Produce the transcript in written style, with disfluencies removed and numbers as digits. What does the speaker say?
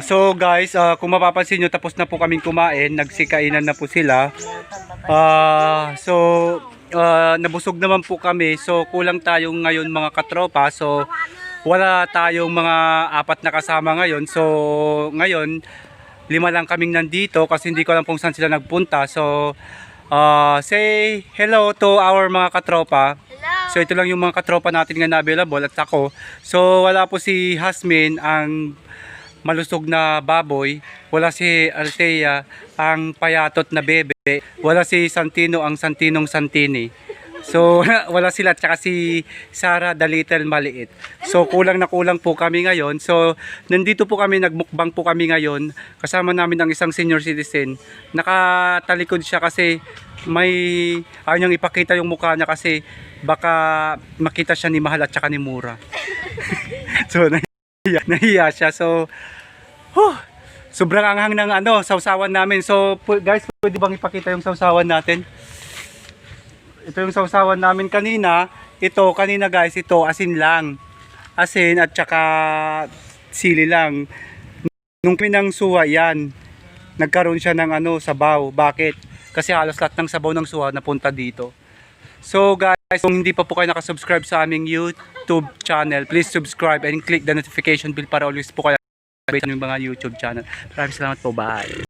So guys, kung mapapansin nyo, tapos na po kaming kumain, nagsikainan na po sila. Nabusog naman po kami. So kulang tayong ngayon mga katropa. So wala tayong mga apat na kasama ngayon. So ngayon, 5 lang kaming nandito kasi hindi ko alam kung saan sila nagpunta. So say hello to our mga katropa. So ito lang yung mga katropa natin nga na available at ako. So wala po si Hasmin, ang malusog na baboy, wala si Althea, ang payatot na bebe, wala si Santino, ang Santinong Santini. So wala sila, tsaka si Sarah the little maliit. So kulang na kulang po kami ngayon. So nandito po kami, nagmukbang po kami ngayon. Kasama namin ang isang senior citizen. Nakatalikod siya kasi may ayaw niyang ipakita yung mukha niya kasi baka makita siya ni Mahal at tsaka ni Mura. So nahiya siya. So sobrang anghang ng sausawan namin. So guys, pwede bang ipakita yung sausawan natin? Ito yung sausawan namin kanina. Ito kanina guys, ito asin lang. Asin at saka sili lang. Nung pinangsuha yan, nagkaroon siya ng sabaw. Bakit? Kasi halos lahat ng sabaw ng suha napunta dito. So guys, kung hindi pa po kayo nakasubscribe sa aming YouTube channel, please subscribe and click the notification bell para always po kayo yung mga YouTube channel. Maraming salamat po. Bye.